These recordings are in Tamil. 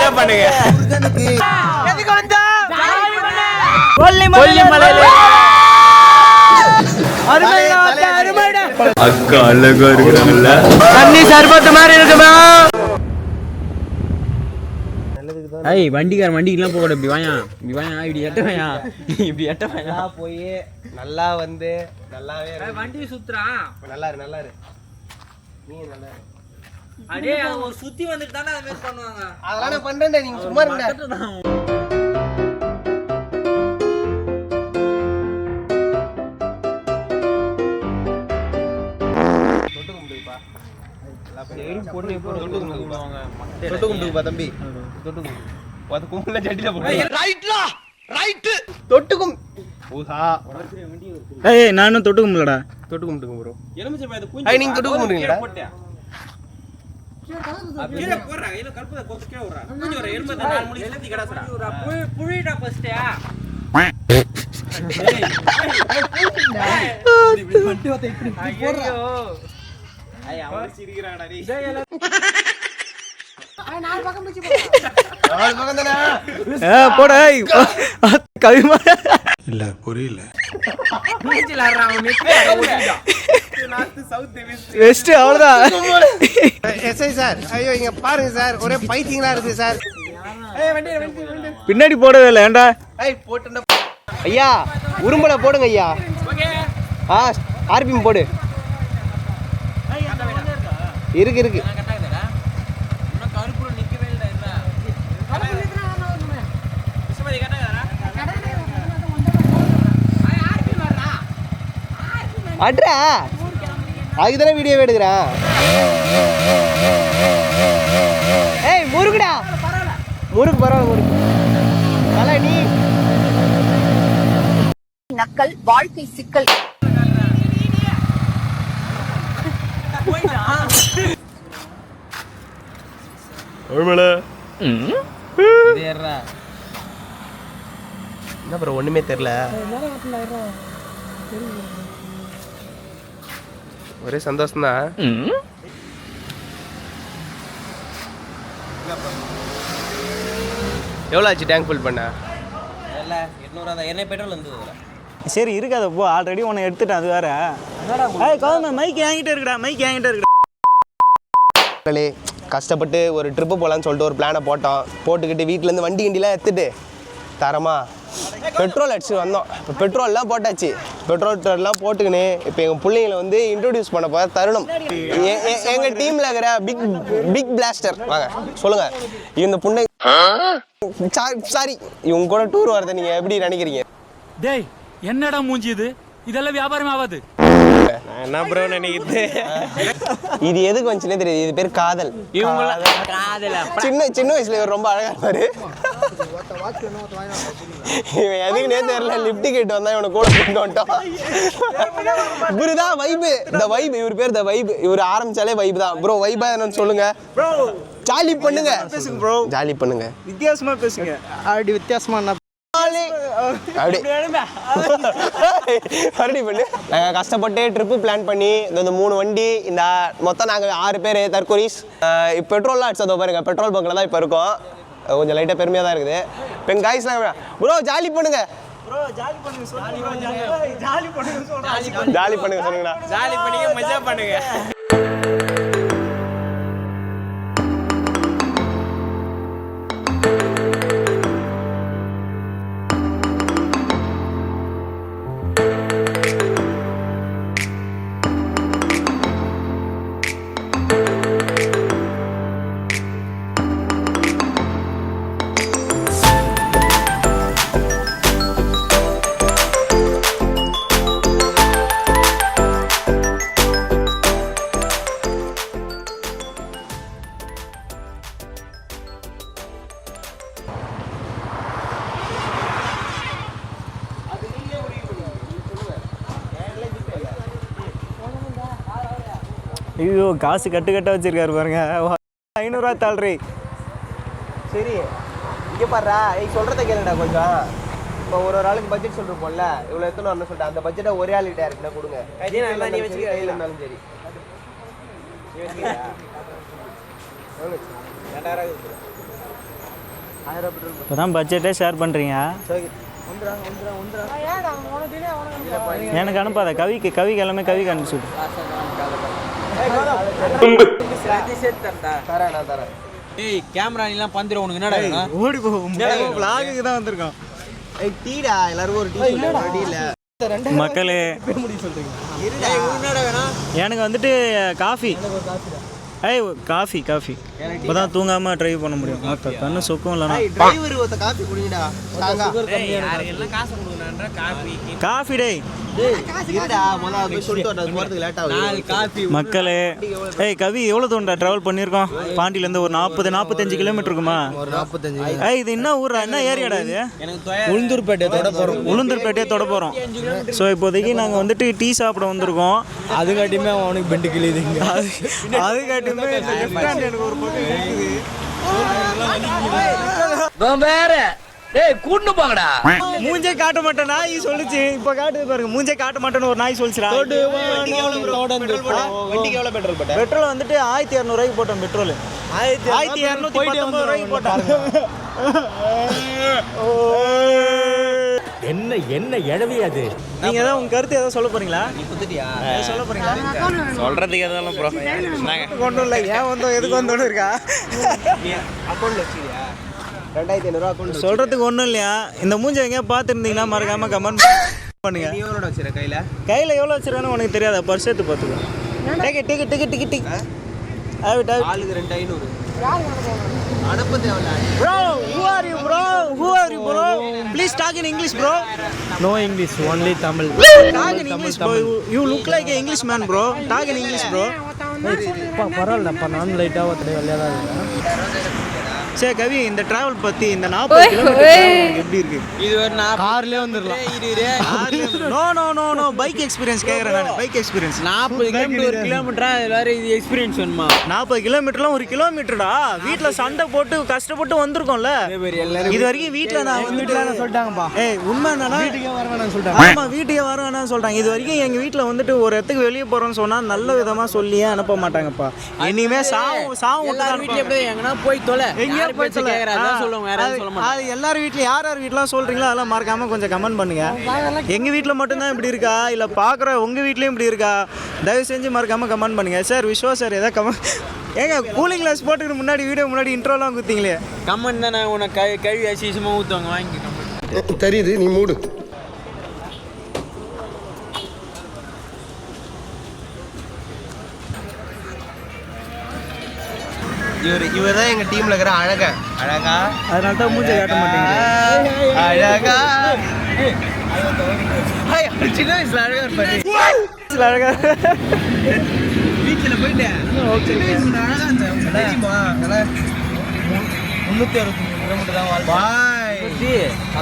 என்ஜாய் பண்ணுங்க. எதுக்கு வந்தா அக்கா அழகா இருக்கிறாங்கல்ல. தண்ணி சர்பத்து மாதிரி இருக்குமா? ஐய் வண்டிக்கார வண்டிக்கெல்லாம் போக இப்படி வாயா இப்படி வாயா இப்படி எட்ட வாயா இப்படி எட்ட வாயா போய் நல்லா வந்து நல்லாவே வண்டி சுத்துறா நல்லா இரு நல்லா இரு நீ நல்லா இரு. அடே அது ஒரு சுத்தி வந்துட்டு தானே அது மாதிரி பண்ணுவாங்க. அதெல்லாம் நான் பண்றேன்டா, நீங்க சும்மா இருங்க. தம்பி நானும் தொட்டு கும்பிடலடா. தொட்டு கும்பிட்டுங்க ப்ரோ. நீங்க தொட்டு கும்பிடுங்கடா. புழிடா ஃபர்ஸ்ட். இல்ல புரியல. வெஸ்ட் அவ்வளவுதான். எஸ்ஐ சார், ஐயோ இங்க பாருங்க சார், ஒரே பைத்தியங்களா இருக்கு சார். பின்னாடி போடவே இல்லை ஏண்டா. போட்டு ஐயா உரும்பல போடுங்க ஐயா. ஆர்பிஎம் போடு. இருக்கு இருக்கு. அட்ரா அதுக்குதானே வீடியோ எடுக்கிறேன். ஏய் முருகுடா, முருகு பரவாயில்ல முருகு. நல்லா நீ நக்கல் வாழ்க்கை சிக்கல். என்ன ப்ரோ ஒண்ணுமே தெரியல. ஒரே சந்தோஷம் தான். எவ்வளோ ஆச்சு டேங்க் ஃபுல் பண்ண? 800 என்ன பெட்ரோல் வந்து. சரி இருக்காத போ, ஆல்ரெடி உன்னை எடுத்துட்டேன். அது வேற. மைக் என்கிட்ட இருக்குடா, மைக் என்கிட்ட இருக்குடா. கஷ்டப்பட்டு ஒரு ட்ரிப்பு போகலான்னு சொல்லிட்டு ஒரு பிளானை போட்டுக்கிட்டு வீட்டிலேருந்து வண்டி கிண்டிலாம் எடுத்துட்டு தரமா பெட்ரோல் அடிச்சு வந்தோம். இப்போ பெட்ரோல்லாம் போட்டாச்சு. பெட்ரோல்லாம் போட்டுக்கின்னு இப்போ எங்கள் பிள்ளைங்களை வந்து இன்ட்ரோடியூஸ் பண்ண போகிற தருணம். எங்கள் டீமில் இருக்கிற பிக் பிளாஸ்டர் வாங்க சொல்லுங்கள். இந்த புண்ணை சாரி இவங்க கூட டூர் வரதை நீங்கள் எப்படி நினைக்கிறீங்க? டேய் என்னடா மூஞ்சி இது? இதெல்லாம் வியாபாரம் ஆகாது. என்ன ப்ரோ நினைக்குது? இது எதுக்கு வந்துச்சுன்னே தெரியாது. இது பேர் காதல். சின்ன வயசுல இவர் ரொம்ப அழகா இருப்பாரு. இவன் எதுக்குன்னே தெரியல, லிப்ட் கேட்டு வந்தா இவனை கூட கொண்டு வந்துட்டோம். இவருதான் வைபு, த வைப். இவர் பேர் த வைப். இவர் ஆரம்பிச்சாலே வைப் தான் ப்ரோ. வைபா என்னன்னு சொல்லுங்க. ஜாலி பண்ணுங்க ப்ரோ, ஜாலி பண்ணுங்க, வித்தியாசமா பேசுங்க. அப்படி வித்தியாசமா நாங்கள் கஷ்டப்பட்டு ட்ரிப்பு பிளான் பண்ணி இந்த 3 வண்டி இந்த மொத்தம் நாங்கள் 6 பேர் தற்கொரிஸ். இப்போ பெட்ரோல்லாம் அடிச்சதோ பாருங்க, பெட்ரோல் பங்கில் தான் இப்போ இருக்கோம். கொஞ்சம் லைட்டாக பெருமையாக தான் இருக்குது. இப்போ எங்கள் காய்ஸ்லாம் ப்ரோ ஜாலி பண்ணுங்க, ஜாலி பண்ணுங்க சொல்லுங்கண்ணா. ஜாலி பண்ணுங்க, மஜா பண்ணுங்க. ஐயோ காசு கட்டு வச்சிருக்காரு பாருங்க. 500 தாழ்றி. சரி இங்கே பாடுறா, சொல்கிறத கேளுடா கொஞ்சம். இப்போ ஒரு ஆளுக்கு பட்ஜெட் சொல்லிருப்போம்ல, இவ்வளோ எத்தனை வரணும்னு சொல்லிட்டு அந்த பட்ஜெட்டை ஒரே ஆளுகிட்ட இருக்குன்னா கொடுங்க. நீ வச்சு கையில் இருந்தாலும் சரி. 2000 இப்போ தான் பட்ஜெட்டே ஷேர் பண்ணுறீங்க. எனக்கு அனுப்பாத. கவிக்கு எல்லாமே கவிக்கு அனுப்பிச்சு. ஏய் கேமரா எல்லாம் பந்துற உனக்கு என்னடா வேணும்? ஓடி போகும். vlog-க்கு தான் வந்திருக்கோம். டீடா எல்லாரும் ஒரு டீ சொல்லுங்க. டீ இல்ல மக்களே எனக்கு வந்துட்டு காஃபி. காஃபி இப்போ தான் தூங்காமல் ட்ரைவ் பண்ண முடியும். கண்ணு சொக்கும் இல்லைனா டிரைவர் ஒருத்த காபி குடிங்கடா. காஃபி டே இருடா முதல்ல போய் சொல்லிட்டு வரது போறதுக்கு லேட் ஆகும். மக்களே கவி எவ்வளோ தூண்டா ட்ராவல் பண்ணியிருக்கோம்? பாண்டியிலேருந்து ஒரு 40-45 கிலோமீட்டர் இருக்குமா? ஒரு 45. இது என்ன ஊரா, என்ன ஏரியாடா இது? உளுந்தூர்பேட்டையை தொட போகிறோம். ஸோ இப்போதைக்கு நாங்கள் வந்துட்டு டீ சாப்பிட வந்திருக்கோம். அதுக்காட்டியுமே அவனுக்கு பெண்டு கிளியுதுங்க. அதுக்காட்டியுமே எனக்கு ஒரு வேற டேய் கூட்டு போங்கடா. மூஞ்சே காட்ட மாட்டேன் நாய் சொல்லுச்சு. இப்போ காட்டுது பாருங்க. மூஞ்சே காட்ட மாட்டேன்னு ஒரு நாய் சொல்லிச்சுடா. வண்டிக்கு எவ்வளவு பெட்ரோல் போட்ட? பெட்ரோல் வந்துட்டு 1200 ரூபாய்க்கு போட்டோம். பெட்ரோல் 1219 ரூபாய்க்கு போட்டோம். என்ன எழவி அது? நீங்க ஏதாவது உங்க கருத்து ஏதாவது சொல்ல போறீங்களா? சொல்ல போறீங்களா? சொல்றதுக்கு எதாவது ப்ரோ ஒன்றும் இல்லை. ஏன் வந்தோம் எதுக்கு வந்தோன்னு இருக்கா? அக்கௌண்ட்ல வச்சிருக்கியா? 2500 ரூபா அக்கௌண்ட். சொல்றதுக்கு ஒன்றும் இல்லையா. இந்த மூஞ்சை எங்கேயா பார்த்துருந்தீங்கன்னா மறக்காம கமெண்ட் பண்ணுங்க. நீ எவ்வளோ வச்சிருக்க கையில் எவ்வளோ வச்சிருக்கானு உனக்கு தெரியாதா? பர்ஸ் எடுத்து பார்த்துக்கோ. டிக்கெட் ஆளுக்கு 2500. அனுப்ப தேவையில்ல. Bro, who are you bro? Please talk in English bro. No English, only Tamil. Talk in English bro. You look like an Englishman bro. Talk in English bro. பரவாயில்லப்பா, நான் லைட்டாக ஒருத்தர் வெளியாக தான் இருக்கேன். சரி கவி, இந்த டிராவல் பற்றி இந்த 40 கிலோமீட்டர் எப்படி இருக்கு? இது ஒரு கார்லேயே வந்துடலாம். நோ பைக் எக்ஸ்பீரியன்ஸ் கேட்குறேன் நான். பைக் எக்ஸ்பீரியன்ஸ் 40 கிலோமீட்டர் ஒரு கிலோமீட்டரா? இது வேற இது எக்ஸ்பீரியன்ஸ் வேணுமா? 40 கிலோமீட்டர்லாம் ஒரு கிலோமீட்டர்டா. வீட்டில் சண்டை போட்டு கஷ்டப்பட்டு வந்திருக்கோம்ல. இது வரைக்கும் வீட்டில் நான் வந்துட்டு சொல்லிட்டாங்கப்பா. உண்மை என்னன்னா வீட்டுக்கே வர வேணாம்னு சொல்லிட்டாங்க. ஆமாம், வீட்டுக்கே வர வேணாம்னு சொல்லிட்டாங்க. இது வரைக்கும் எங்கள் வீட்டில் வந்துட்டு ஒரு இடத்துக்கு வெளியே போகிறோன்னு சொன்னால் நல்ல விதமாக சொல்லியே அனுப்ப மாட்டாங்கப்பா. இனிமே சாவு எல்லாரும் வீட்டுல எப்படி எங்கன்னா போய் தொலை. எங்கேயோ போய் சொல்ல. சொல்லுவாங்க, வேற எதுவும் சொல்ல மாட்டாங்க. அது எல்லார் வீட்லையும் யார் வீட்லாம் சொல்கிறீங்களோ அதெல்லாம் மறக்காம கொஞ்சம் கமெண்ட் பண்ணுங்க. எங்கள் வீட்டில் மட்டும்தான் இப்படி இருக்கா இல்லை பார்க்குற உங்கள் வீட்லேயும் இப்படி இருக்கா? தயவு செஞ்சு மறக்காமல் கமெண்ட் பண்ணுங்க. சார் விஸ்வா சார் ஏதாவது கமெண்ட் ஏங்க கூலிங் கிளாஸ் போட்டுக்கிட்டு முன்னாடி வீடியோ முன்னாடி இன்ட்ரோலாம் குத்திங்களே. கமெண்ட் தானே உனக்கு கழுவி அசிசமாக ஊற்றுவாங்க. வாங்கி கமெண்ட் தெரியுது, நீ மூடு. இவர் தான் எங்க டீம்ல இருக்கிற அழகா அதனால தான் மூஞ்சை காட்ட மாட்டேங்குது. அழகா சின்ன வயசுல அழகா இருப்பாரு. அழகா பீச்சில் போயிட்டேன். சின்ன வயசுல அழகா இருந்தேன் தெரியுமா? 363 கிலோமீட்டர் தான் வாழ்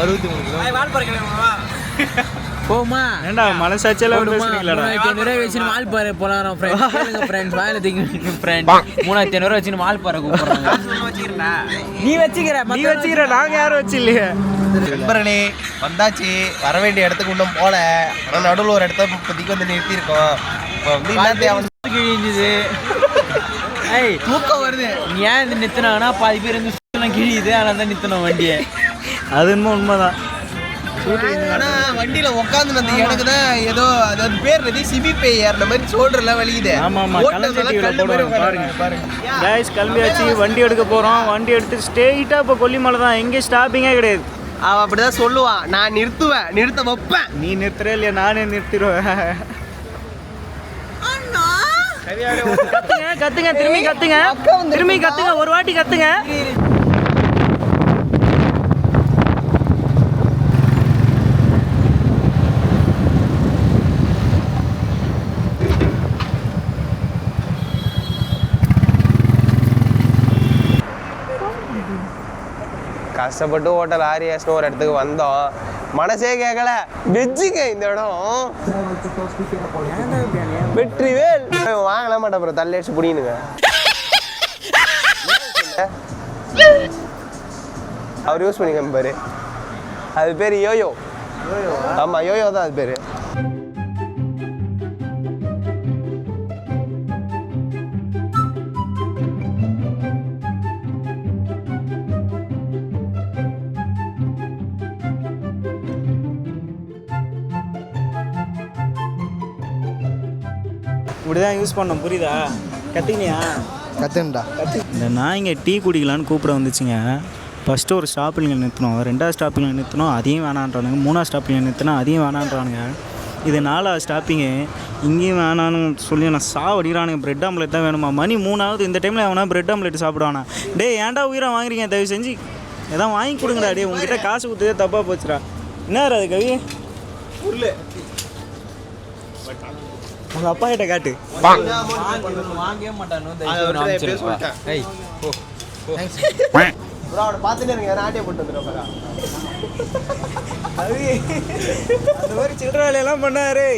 63 கிலோமீட்டர் போமா. ஏண்டா மனசாட்சியெல்லாம் பேசுறீங்களாடா? 3500 வச்சு மால் பாரு போலாம் ஃப்ரெண்ட்ஸ் வாயில திங்க ஃப்ரெண்ட் 3500 வச்சு மால் பாரு கூப்பிடுறாங்க. நீ வச்சுக்கிற நாங்க யாரும் வச்சு இல்லையே. நண்பர்களே வந்தாச்சு. வர வேண்டிய இடத்துக்கு இன்னும் போல. ஆனால் நடுவில் ஒரு இடத்த இப்போதைக்கு வந்து நிறுத்தியிருக்கோம். இப்போ வந்து என்ன கிழிஞ்சுது. ஏய் தூக்கம் வருது. நீ ஏன் இது நிறுத்தினாங்கன்னா பாதி பேர் வந்து சுத்தலாம் கிழியுது. அதனால தான் நிறுத்தணும் வண்டியை. அது என்னமோ உண்மைதான். ஆனால் வண்டியில் உட்காந்து அந்த எனக்கு தான் ஏதோ அது பேர் சிபிபே ஏறின மாதிரி சோல்டர்லாம் வலிக்குது. கைஸ் கிளம்பியாச்சு. வண்டி எடுக்க போகிறோம். வண்டி எடுத்து ஸ்ட்ரெயிட்டாக இப்போ கொல்லிமலை தான். எங்கேயும் ஸ்டாப்பிங்கே கிடையாது. அவன் அப்படிதான் சொல்லுவான். நான் நிறுத்துவேன், நிறுத்த வைப்பேன். நீ நிறுத்துற இல்லையா? நானே நிறுத்திடுவேன். கத்துங்க திரும்பி கத்துங்க ஒரு வாட்டி கத்துங்க. கஷ்டப்பட்டு ஹோட்டல் ஆரியாஸ்னு ஒரு இடத்துக்கு வந்தோம். மனசே கேட்கல. வெஜ்ஜுங்க இந்த இடம். வெற்றிவேல் வாங்கலாம் மாட்டேன். அப்புறம் தள்ளி அடிச்சு புடினுங்க. அவர் யூஸ் பண்ணிக்க பாரு. அது பேர் யோயோ. ஆமாம் யோயோ தான் அது பேர். இப்படி தான் யூஸ் பண்ணோம், புரியுதா? கற்றுக்கினியா? கற்றுண்டா. இந்த நாய்ங்க டீ குடிக்கலான்னு கூப்பிட வந்துச்சுங்க. ஃபஸ்ட்டு ஒரு ஸ்டாப்பில் நிறுத்தினோம், 2வது ஸ்டாப்பில் நிறுத்தினோம், அதையும் வேணான்றானுங்க. 3வது ஸ்டாப்பில் நிறுத்தினா அதையும் வேணான்றானுங்க. இது 4வது ஸ்டாப்பிங்கு, இங்கேயும் வேணான்னு சொல்லி நான் சாவடிக்கிறானுங்க. பிரெட் ஆம்லெட் தான் வேணுமா? மணி 3ஆவது, இந்த டைமில் எவனா பிரெட் ஆம்லெட் சாப்பிடுவானா? டே ஏன்டா உயிரை வாங்குறீங்க? தயவு செஞ்சு எதாவது வாங்கி கொடுங்கடா. டே உங்ககிட்ட காசு கொடுத்ததே தப்பாக போச்சுடா. என்ன அது கவி? உங்கள் அப்பா கிட்ட காட்டு. வாங்கவே மாட்டானு ப்ரோ அவனை பார்த்துட்டே இருங்க, நாட்டிய போட்டு வந்துடுறோம். அது அந்த மாதிரி சில்லற வேலையெல்லாம் பண்ணாரு.